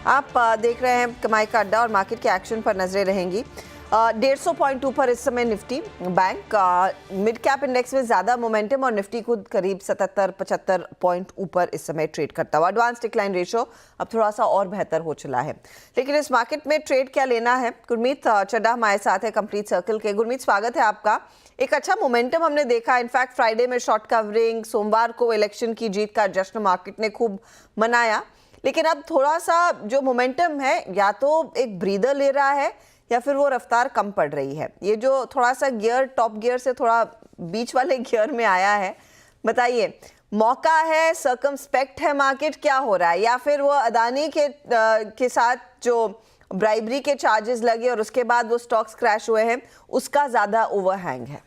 आप देख रहे हैं कमाई का अड्डा और मार्केट के एक्शन पर नजरें रहेंगी। 150 पॉइंट ऊपर इस समय Nifty bank mid cap index में ज्यादा मोमेंटम और निफ्टी खुद करीब 77-75 पॉइंट ऊपर इस समय ट्रेड करता हुआ। एडवांस डिक्लाइन रेशियो अब थोड़ा सा और बेहतर हो चला है। लेकिन इस मार्केट में ट्रेड क्या लेना है, गुरमीत चड्ढा हमारे साथ है कंप्लीट सर्कल के। गुरमीत, स्वागत है आपका। एक अच्छा मोमेंटम हमने देखा, इनफैक्ट फ्राइडे में शॉर्ट कवरिंग, सोमवार को इलेक्शन की जीत का जश्न मार्केट ने खूब मनाया, लेकिन अब थोड़ा सा जो मोमेंटम है या तो एक ब्रीदर ले रहा है या फिर वो रफ्तार कम पड़ रही है। ये जो थोड़ा सा गियर टॉप गियर से थोड़ा बीच वाले गियर में आया है, बताइए मौका है, सर्कमस्पेक्ट है मार्केट, क्या हो रहा है? या फिर वो अदानी के साथ जो ब्राइबरी के चार्जेस लगे और उसके बाद वो स्टॉक्स क्रैश हुए हैं, उसका ज्यादा ओवरहैंग है?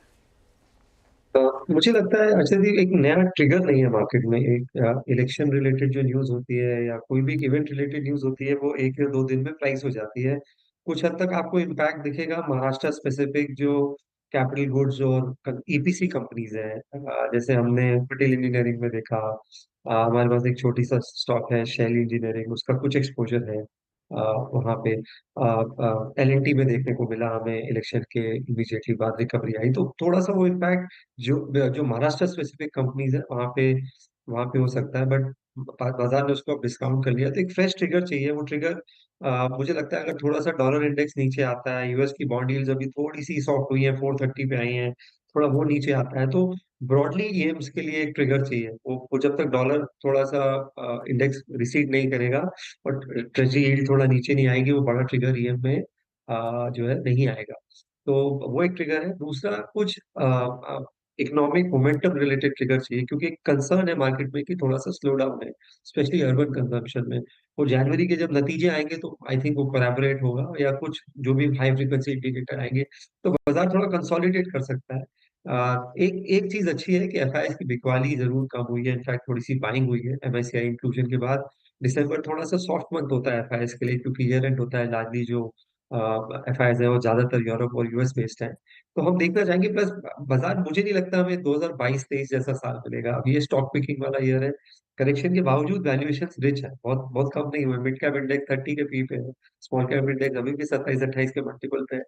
मुझे लगता है अक्षय जी, एक नया ट्रिगर नहीं है मार्केट में। एक इलेक्शन रिलेटेड जो न्यूज होती है या कोई भी इवेंट रिलेटेड न्यूज होती है, वो 1 या 2 दिन में प्राइस हो जाती है। कुछ हद तक आपको इम्पैक्ट दिखेगा महाराष्ट्र स्पेसिफिक जो कैपिटल गुड्स और ईपीसी कंपनीज है। जैसे हमने पटेल इंजीनियरिंग में देखा। हमारे पास एक छोटी सा स्टॉक है शैली इंजीनियरिंग, उसका कुछ एक्सपोजर है वहाँ पे। एलएनटी में देखने को मिला हमें इलेक्शन के इमीडिएटली बाद रिकवरी आई, तो थोड़ा सा वो इम्पैक्ट जो जो महाराष्ट्र स्पेसिफिक कंपनीज है वहां पे हो सकता है। बट बाजार ने उसको अब डिस्काउंट कर लिया, तो एक फ्रेश ट्रिगर चाहिए। वो ट्रिगर मुझे लगता है अगर थोड़ा सा डॉलर इंडेक्स नीचे आता है, यूएस की बॉन्ड यील्ड्स अभी थोड़ी सी सॉफ्ट हुई है, 430 पे आई हैं, थोड़ा वो नीचे आता है, तो ब्रॉडली ईएम्स के लिए एक ट्रिगर चाहिए। वो जब तक डॉलर थोड़ा सा इंडेक्स रिसीड नहीं करेगा और ट्रेजरी यील्ड थोड़ा नीचे नहीं आएगी, वो बड़ा ट्रिगर ईएम में जो है नहीं आएगा। तो वो एक ट्रिगर है। दूसरा कुछ इकोनॉमिक मोमेंटम रिलेटेड ट्रिगर चाहिए, क्योंकि एक कंसर्न है मार्केट में कि थोड़ा सा स्लो डाउन है, स्पेशली अर्बन कंजम्पशन में। और जनवरी के जब नतीजे आएंगे तो आई थिंक वो कोलैबोरेट होगा, या कुछ जो भी हाई फ्रीक्वेंसी इंडिकेटर आएंगे तो बाजार थोड़ा कंसोलिडेट कर सकता है। एक एक चीज अच्छी है कि एफआईआई की बिकवाली जरूर कम हुई है, इनफैक्ट थोड़ी सी बाइंग हुई है एमएससीआई इंक्लूजन के बाद। दिसंबर थोड़ा सा सॉफ्ट मंथ होता है एफआईआई के लिए, क्योंकि ईयर एंड होता है। लार्जली जो एफआईआई है वो ज्यादातर यूरोप और यूएस बेस्ड है, तो हम देखना चाहेंगे। प्लस बाजार, मुझे नहीं लगता हमें 2022-23 जैसा साल मिलेगा। अब ये स्टॉक पिकिंग वाला ईयर है। करेक्शन के बावजूद वैल्यूएशन रिच है, बहुत बहुत कम नहीं हुए। मिड कैप इंडेक्स 30 के पी पे है, स्मॉल कैप इंडेक्स अभी भी 27-28 के मल्टीपल पे है।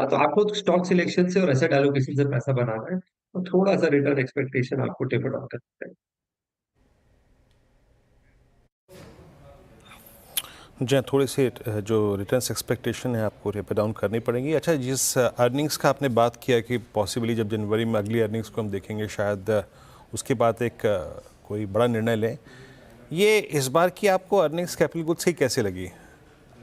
तो आपको स्टॉक सिलेक्शन से और एसेट एलोकेशन से पैसा बनाना है, तो थोड़ा सा रिटर्न एक्सपेक्टेशन आपको टेपर डाउन करना है। जी, थोड़ी सी जो रिटर्न्स एक्सपेक्टेशन है आपको टेपर डाउन करनी पड़ेगी। अच्छा, जिस अर्निंग्स का आपने बात किया कि पॉसिबली जब जनवरी में अगली अर्निंग्स को हम देखेंगे, शायद उसके बाद एक कोई बड़ा निर्णय लें, ये इस बार की आपको अर्निंग्स कैपिटल गुड्स की कैसे लगी?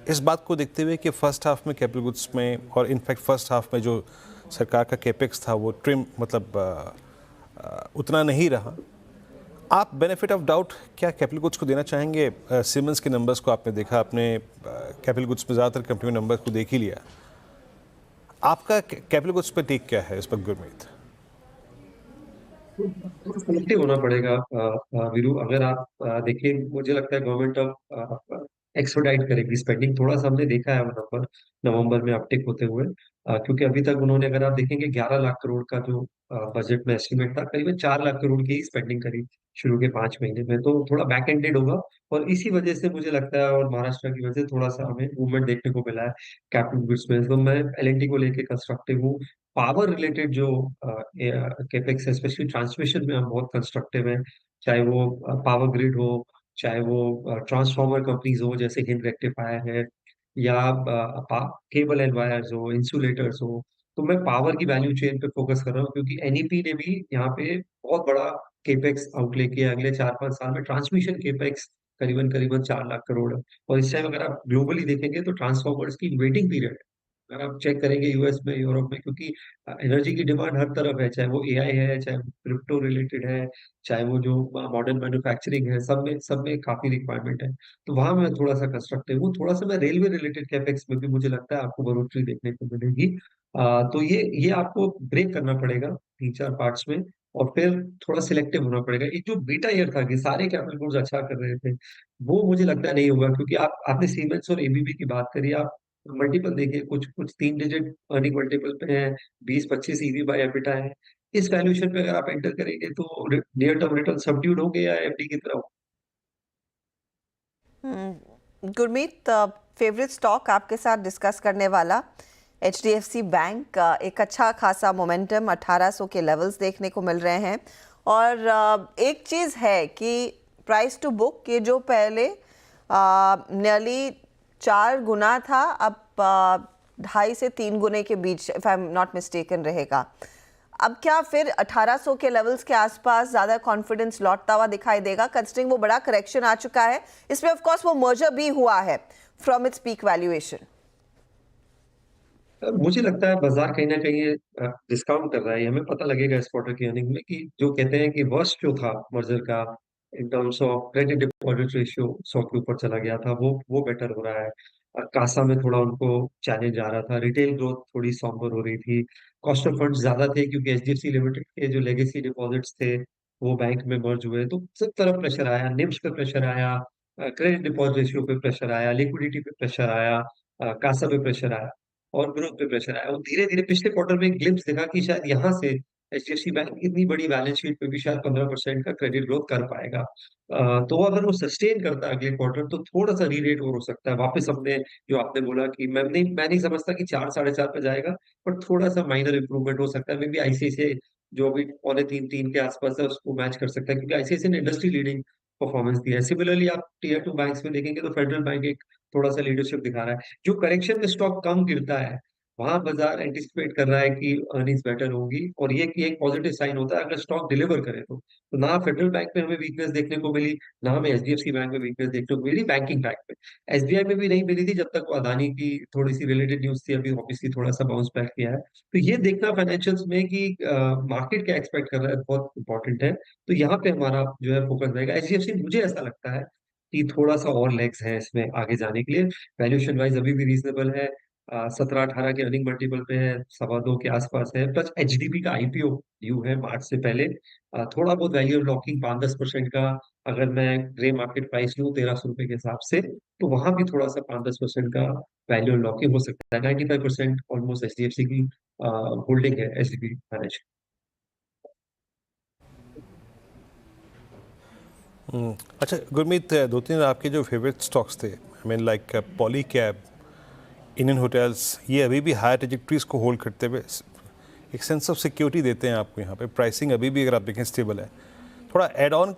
इस बात को देखते हुए कि फर्स्ट हाफ में कैपिटल गुड्स में और इनफैक्ट फर्स्ट हाफ में जो सरकार का कैपेक्स था वो ट्रिम मतलब उतना नहीं रहा, आप बेनिफिट ऑफ डाउट क्या कैपिटल गुड्स को देना चाहेंगे? सीमेंस के नंबर्स को आपने देखा, आपने कैपिटल गुड्स में ज़्यादातर कंपनी नंबर्स को देख ही लिया, आपका कैपिटल गुड्स पे टेक क्या है इस पर गुरमीत? सेलेक्टिव होना पड़ेगा वीरू। अगर आप देखिए, मुझे लगता है गवर्नमेंट अब एक्सपेडाइट करेगी स्पेंडिंग। थोड़ा सा हमने देखा है वो नंबर नवंबर में अपटिक होते हुए, क्योंकि अभी तक उन्होंने, अगर आप देखेंगे, 11 लाख करोड़ का जो बजट में एस्टिमेट था, करीबन 4 लाख करोड़ की ही स्पेंडिंग करी शुरू के 5 महीने में, तो थोड़ा बैक एंडेड होगा। और इसी वजह से मुझे लगता है, और महाराष्ट्र की वजह से थोड़ा सा हमें मूवमेंट देखने को मिला है कैपिटल गुड्स में। तो मैं एलएनटी को लेके कंस्ट्रक्टिव हूँ। पावर रिलेटेड जो कैपेक्स है, स्पेशली ट्रांसमिशन में हम बहुत कंस्ट्रक्टिव हैं। चाहे वो पावर ग्रिड हो, चाहे वो ट्रांसफार्मर कंपनीज हो जैसे हिंद रेक्टिफायर है, या केबल एंड वायर्स हो, इंसुलेटर्स हो। तो मैं पावर की वैल्यू चेन पे फोकस कर रहा हूँ, क्योंकि एनईपी ने भी यहाँ पे बहुत बड़ा केपेक्स आउटले किया अगले 4-5 साल में। ट्रांसमिशन केपेक्स करीबन करीबन 4 लाख करोड़ है। और इस टाइम अगर आप ग्लोबली देखेंगे तो ट्रांसफार्मर्स की वेटिंग पीरियड, अगर आप चेक करेंगे यूएस में, यूरोप में, क्योंकि एनर्जी की डिमांड हर तरफ है, चाहे वो एआई है, चाहे क्रिप्टो रिलेटेड है, चाहे वो जो मॉडर्न मैन्युफैक्चरिंग है, सब में काफी रिक्वायरमेंट है। तो वहां मैं थोड़ा सा कंस्ट्रक्टिव हूँ। थोड़ा सा मैं रेलवे रिलेटेड कैपेक्स में भी मुझे लगता है आपको बढ़ोतरी देखने को मिलेगी। तो ये आपको ब्रेक करना पड़ेगा 3-4 पार्ट्स में, और फिर थोड़ा सिलेक्टिव होना पड़ेगा। एक जो बीटा ईयर था कि सारे कैपिटल गुड्स अच्छा कर रहे थे, वो मुझे लगता है नहीं होगा, क्योंकि आपने सीमेंस और एबीबी की बात करी। आप मल्टीपल देखिए, कुछ कुछ 3 डिजिट अर्निंग मल्टीपल पे है, 20-25 ईवी बाय एबिटा है। इस वैल्यूएशन पे अगर आप एंटर करेंगे तो नियर टर्म रिटर्न सबड्यूड होंगे या एफडी की तरह? गुरमीत, फेवरेट स्टॉक आपके साथ डिस्कस करने वाला HDFC बैंक, एक अच्छा खासा मोमेंटम 1800 के लेवल्स देखने को मिल रहे हैं। और एक चीज़ है कि प्राइस टू बुक ये जो पहले नियरली 4 गुना था, अब 2.5 से 3 गुने के बीच, if I am not mistaken, रहेगा। अब क्या फिर 1800 के लेवल्स के आसपास ज़्यादा कॉन्फिडेंस लौटता हुआ दिखाई देगा, कंसिडरिंग वो बड़ा करेक्शन आ चुका है? इसमें ऑफ कोर्स वो मर्जर भी हुआ है फ्रॉम इट्स पीक वैल्यूएशन। मुझे लगता है बाजार कहीं ना कहीं डिस्काउंट कर रहा है। ये हमें पता लगेगा इस क्वार्टर की अर्निंग में कि जो कहते हैं कि वर्स्ट जो था मर्जर का in terms of credit deposit ratio 100 के ऊपर चला गया था, वो बेटर हो रहा है। कासा में थोड़ा उनको चैलेंज आ रहा था, रिटेल ग्रोथ थोड़ी सॉम्बर हो रही थी, कॉस्ट ऑफ फंड्स ज्यादा थे क्योंकि एचडीएफसी लिमिटेड के जो लेगेसी डिपॉजिट्स थे वो बैंक में मर्ज हुए, तो सब तरफ प्रेशर आया, निम्स पे प्रेशर आया, क्रेडिट डिपॉजिट रेशियो पे प्रेशर आया, लिक्विडिटी पे प्रेशर आया, कासा पे प्रेशर आया और ग्रोथ पे प्रेशर आया। और धीरे धीरे पिछले क्वार्टर में एक ग्लिम्स दिखा कि शायद यहाँ से एचडीएफसी बैंक इतनी बड़ी बैलेंस शीट पे भी शायद 15% का क्रेडिट ग्रोथ कर पाएगा। तो अगर वो सस्टेन करता है अगले क्वार्टर तो थोड़ा सा रीरेट और हो सकता है वापस। हमने जो आपने बोला कि मैं नहीं समझता कि 4 4.5 पे जाएगा, पर थोड़ा सा माइनर इंप्रूवमेंट हो सकता है। मे बी आईसीआईसीआई जो अभी 2.25 3 के आसपास है उसको मैच कर सकता है, क्योंकि आईसीआईसीआई ने इंडस्ट्री लीडिंग परफॉर्मेंस दिया है। सिमिलरली आप टीयर 2 बैंक्स में देखेंगे तो फेडरल बैंक एक थोड़ा सा लीडरशिप दिखा रहा है। जो करेक्शन में स्टॉक कम गिरता है वहां बाजार एंटिसिपेट कर रहा है कि अर्निंग्स बेटर होंगी, और ये कि एक पॉजिटिव साइन होता है अगर स्टॉक डिलीवर करे तो ना फेडरल बैंक में हमें वीकनेस देखने को मिली, ना हमें एचडीएफसी बैंक में वीकनेस देखने को मिली, बैंकिंग बैंक में। एसबीआई में भी नहीं मिली थी जब तक वो अदानी की थोड़ी सी रिलेटेड न्यूज थी, अभी ऑब्वियसली थोड़ा सा बाउंस बैक किया है। तो ये देखना फाइनेंशियल्स में कि मार्केट क्या एक्सपेक्ट कर रहा है बहुत इंपॉर्टेंट है। तो यहाँ पे हमारा जो है फोकस रहेगा। एचडीएफसी मुझे ऐसा लगता है कि थोड़ा सा और लेग्स है इसमें आगे जाने के लिए। वैल्यूएशन वाइज अभी भी रीजनेबल है, 17-18 के अर्निंग मल्टीपल पे है, 2.25 के आसपास है। प्लस एचडीबी का आईपीओ ड्यू है मार्च से पहले। थोड़ा बहुत वैल्यू लॉकिंग 5-10% का अगर मैं ग्रे मार्केट प्राइस लूँ 1300 रुपए के हिसाब से, तो वहां भी थोड़ा सा 5-10% का वैल्यू लॉकिंग हो सकता है। 95% ऑलमोस्ट एचडीएफसी की होल्डिंग है एचडीबी फाइनेंशियल। अच्छा गुरमीत, 2-3 आपके जो फेवरेट स्टॉक्स थे, I mean like poly cab, Indian hotels, ये अभी भी हाई ट्रेजेक्टरीज को होल्ड करते हुए एक सेंस ऑफ सिक्योरिटी देते हैं आपको। यहाँ पे प्राइसिंग अभी भी अगर आप देखें स्टेबल है। थोड़ा ऐड ऑन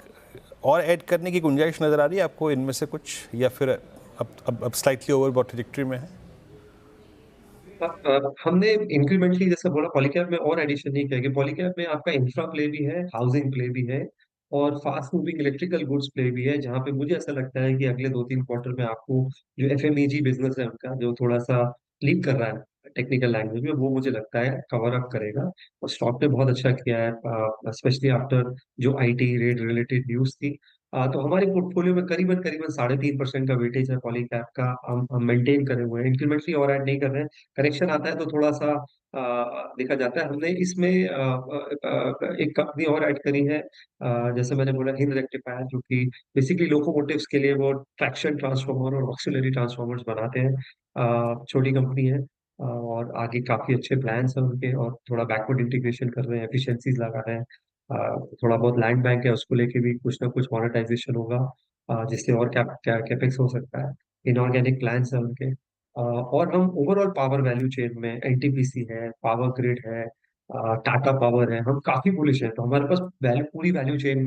और ऐड करने की गुंजाइश नज़र आ रही है आपको इनमें से कुछ, या फिर अब स्लाइटली ओवरबॉट ट्रेजेक्टरी में है? हमने इंक्रीमेंटली जैसा बोला पॉलीकैब में और एडिशन नहीं किया कि पॉलीकैब में आपका इंफ्रा प्ले भी है, हाउसिंग प्ले भी है और fast moving electrical goods play भी है, जहाँ पे मुझे ऐसा लगता है कि अगले 2-3 क्वार्टर में आपको जो एफएमईजी बिजनेस है उनका जो थोड़ा सा लीक कर रहा है टेक्निकल लैंग्वेज में, वो मुझे लगता है कवर अप करेगा। और स्टॉक ने बहुत अच्छा किया है स्पेशली आफ्टर जो आईटी रेट रिलेटेड न्यूज थी। तो हमारे पोर्टफोलियो में करीबन करीबन 3.5% का वेटेज है पॉलीकैब का, हम मेंटेन करे हुए हैं, इंक्रीमेंटली और ऐड नहीं कर रहे हैं। करेक्शन आता है तो थोड़ा सा देखा जाता है। हमने इसमें एक कंपनी और ऐड करी है, जैसे मैंने बोला हिंद रेक्टिफायर, जो कि बेसिकली लोकोमोटिव्स के लिए वो ट्रैक्शन ट्रांसफार्मर और ऑक्सिलरी ट्रांसफार्मर्स बनाते हैं। छोटी कंपनी है और आगे काफी अच्छे प्लान्स हैं उनके, और थोड़ा बैकवर्ड इंटीग्रेशन कर रहे हैं, एफिशिएंसीज लगा रहे हैं। थोड़ा बहुत लैंड बैंक है उसको लेके भी कुछ ना कुछ मोनेटाइजेशन होगा, जिससे और कैपेक्स हो सकता है। इनऑर्गेनिक प्लान्स है उनके। और हम ओवरऑल पावर वैल्यू चेन में एनटीपीसी है, पावर ग्रिड है, टाटा पावर है, हम काफी बुलिश हैं। तो हमारे पास पूरी वैल्यू चेन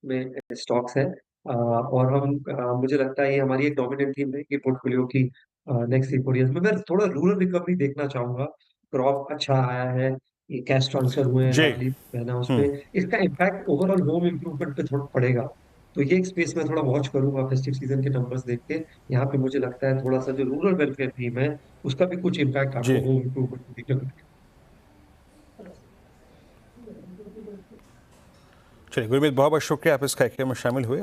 में स्टॉक्स है। और हम मुझे लगता है ये हमारी एक डोमिनेंट थीम है कि पोर्टफोलियो की नेक्स्ट 3-4 ईयर्स में। मैं थोड़ा रूरल रिकवरी देखना चाहूंगा। क्रॉप अच्छा आया है, ये कैश ट्रांसफर हुए हैं, जी। लाडली बहना उसपे, इसका इम्पैक्ट ओवरऑल होम इम्प्रूवमेंट पे थोड़ा पड़ेगा। तो ये एक स्पेस में थोड़ा वॉच करूंगा फेस्टिव सीजन के नंबर्स देख के। यहाँ पे मुझे लगता है थोड़ा सा जो रूरल वेलफेयर थीम है उसका भी कुछ इम्पैक्ट जी, आपको होम इम्प्रूवमेंट में दिखने को चलिए गुरमीत, बहुत बहुत शुक्रिया आप इस कार्यक्रम में शामिल हुए।